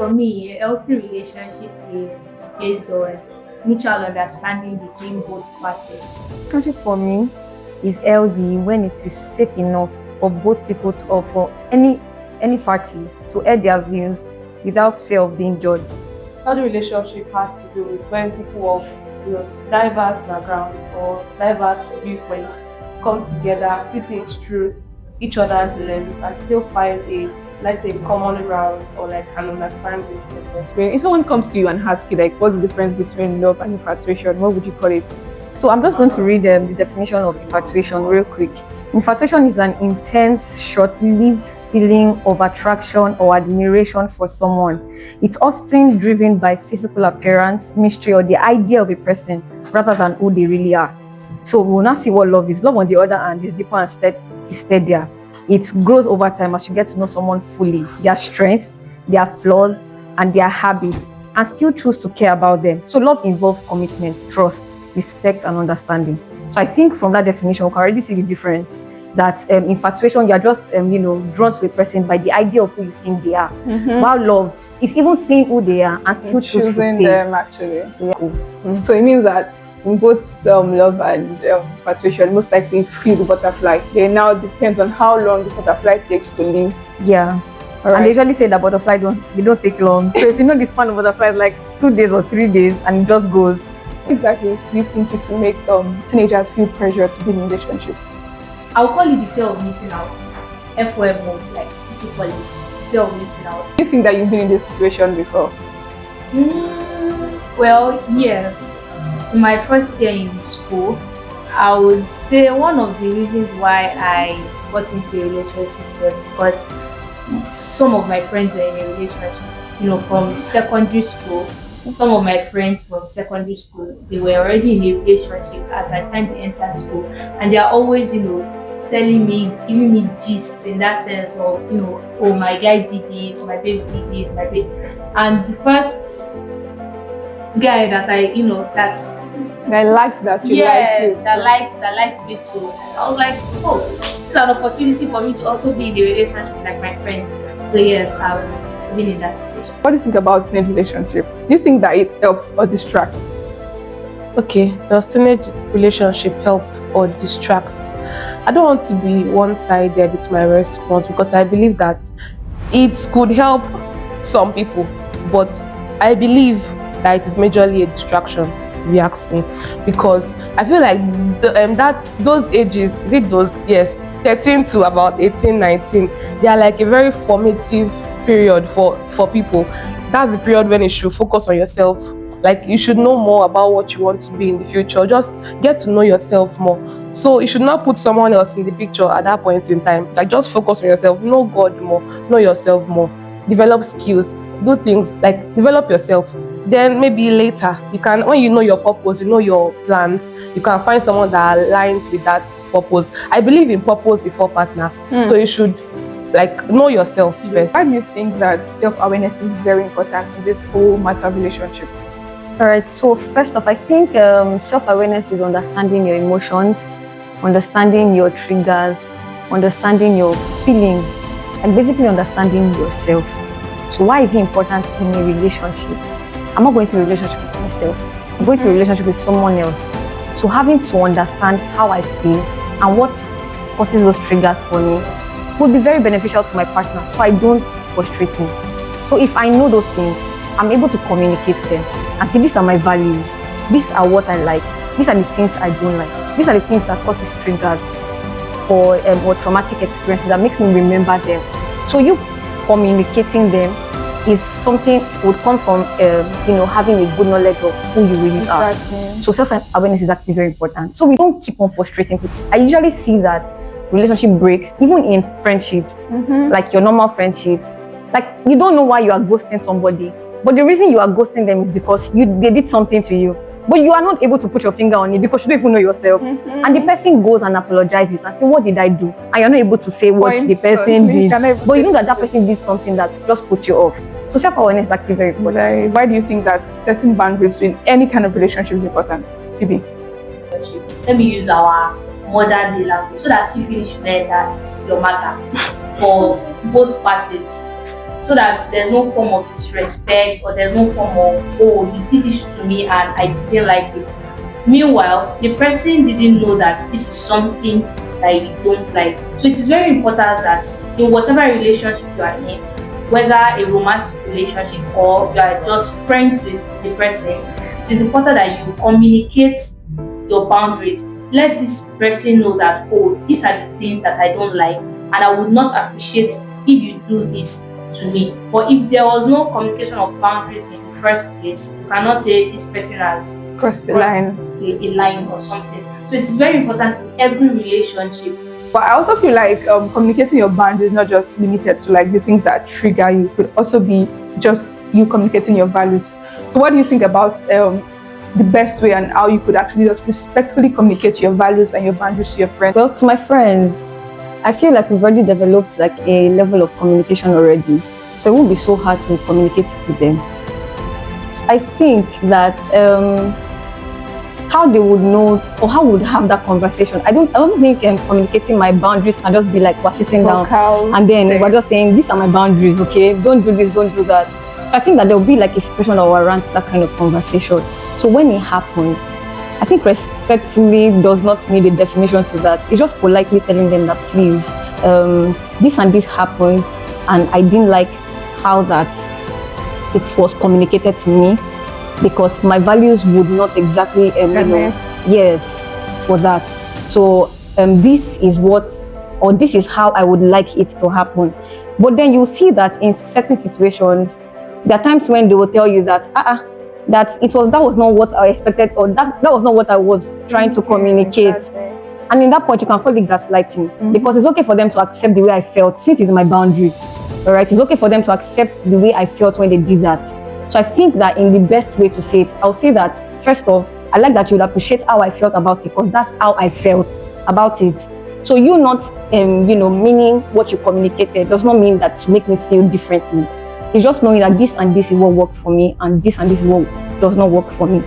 for me, a healthy relationship is based on mutual understanding between both parties. Friendship for me is healthy when it is safe enough for both people to, or for any party to air their views without fear of being judged. Healthy relationship has to do with when people of diverse backgrounds or diverse viewpoints come together, see things through each other's lens, and still find a, let's say, common ground or like an understanding with each other. If someone comes to you and asks you like what's the difference between love and infatuation, what would you call it? So I'm just going to read the definition of infatuation real quick. Infatuation is an intense, short-lived feeling of attraction or admiration for someone. It's often driven by physical appearance, mystery, or the idea of a person rather than who they really are. So we'll now see what love is. Love, on the other hand, is deeper and steadier. It grows over time as you get to know someone fully, their strengths, their flaws, and their habits, and still choose to care about them. So love involves commitment, trust, respect, and understanding. So I think from that definition, we can already see the difference. That infatuation, you're just drawn to a person by the idea of who you think they are. While love is even seeing who they are and still choosing them actually. So, yeah. So it means that in both love and infatuation, most likely feel the butterfly. It now depends on how long the butterfly takes to live. Yeah. Right. And they usually say that butterfly don't take long. So if you know the span of butterfly is like 2 days or 3 days and it just goes. So exactly, do you think is to make teenagers feel pressure to be in a relationship? I'll call it the fear of missing out. FOMO, like people call it, fear of missing out. Do you think that you've been in this situation before? Well, yes. In my first year in school, I would say one of the reasons why I got into a relationship was because some of my friends were in a relationship, from secondary school. Some of my friends from secondary school, they were already in a relationship at the time they entered school, and they are always, telling me, giving me gist in that sense of, oh, my guy did this, my baby did this, my baby. And the first guy that I liked that you liked you. that liked me too. I was like, oh, it's an opportunity for me to also be in a relationship like my friend. So yes, I've been in that situation. What do you think about teenage relationship? Do you think that it helps or distracts? Okay, does teenage relationship help or distract? I don't want to be one-sided with my response because I believe that it could help some people, but I believe that it is majorly a distraction, if you ask me, because I feel like those ages, 13 to about 18, 19, they are like a very formative period for people. That's the period when you should focus on yourself. Like, you should know more about what you want to be in the future. Just get to know yourself more. So you should not put someone else in the picture at that point in time. Like, just focus on yourself. Know God more. Know yourself more. Develop skills. Do things like develop yourself. Then maybe later, you can, when you know your purpose, you know your plans, you can find someone that aligns with that purpose. I believe in purpose before partner. So you should know yourself first. Why do you think that self-awareness is very important in this whole matter of relationship? All right, so first off, I think self-awareness is understanding your emotions, understanding your triggers, understanding your feelings, and basically understanding yourself. So why is it important in a relationship? I'm not going to a relationship with myself. I'm going to a relationship with someone else. So having to understand how I feel and what causes those triggers for me would be very beneficial to my partner, so I don't frustrate me. So if I know those things, I'm able to communicate them and say, these are my values, these are what I like, these are the things I don't like, these are the things that cause these triggers or traumatic experiences that makes me remember them. So you communicating them is something would come from having a good knowledge of who you really are. So self-awareness is actually very important. So we don't keep on frustrating people. I usually see that relationship breaks, even in friendship, like your normal friendship. Like, you don't know why you are ghosting somebody, but the reason you are ghosting them is because they did something to you, but you are not able to put your finger on it because you don't even know yourself. And the person goes and apologizes and says, what did I do? And you're not able to say what the person did, but you know that person did something that just put you off. So self-awareness is actually very important. Why do you think that setting boundaries in any kind of relationship is important, Phoebe? Let me use our modern day language so that syphilis learn that your matter for both parties. so that there's no form of disrespect or there's no form of, oh, you did this to me and I didn't like it. Meanwhile, the person didn't know that this is something that you don't like. So it is very important that in whatever relationship you are in, whether a romantic relationship or you are just friends with the person, it is important that you communicate your boundaries. Let this person know that, oh, these are the things that I don't like, and I would not appreciate if you do this to me. But if there was no communication of boundaries in the first place, you cannot say this person has Cross the crossed line. a line or something. So it is very important in every relationship. But I also feel like communicating your boundaries is not just limited to like the things that trigger you. It could also be just you communicating your values. So what do you think about the best way and how you could actually just respectfully communicate your values and your boundaries to your friends? Well, to my friends, I feel like we've already developed like a level of communication already, so it won't be so hard to communicate to them. I think that how they would know or how we would have that conversation. I don't think communicating my boundaries can just be like we're sitting down and then we're just saying these are my boundaries, okay? Don't do this, don't do that. So I think that there will be like a situation that will warrant that kind of conversation. So when it happens, I think respectfully does not need a definition to that. It's just politely telling them that please, this and this happened and I didn't like how that it was communicated to me, because my values would not exactly, yes, for that. So this is what, or this is how I would like it to happen. But then you see that in certain situations, there are times when they will tell you that, that was not what I expected, or that was not what I was trying to communicate. And in that point, you can call it gaslighting, because it's okay for them to accept the way I felt, since it's my boundary. All right, it's okay for them to accept the way I felt when they did that. So I think that in the best way to say it, I'll say that first off, I like that you would appreciate how I felt about it, because that's how I felt about it. So you not, meaning what you communicated does not mean that to make me feel differently. It's just knowing that this and this is what works for me, and this is what does not work for me.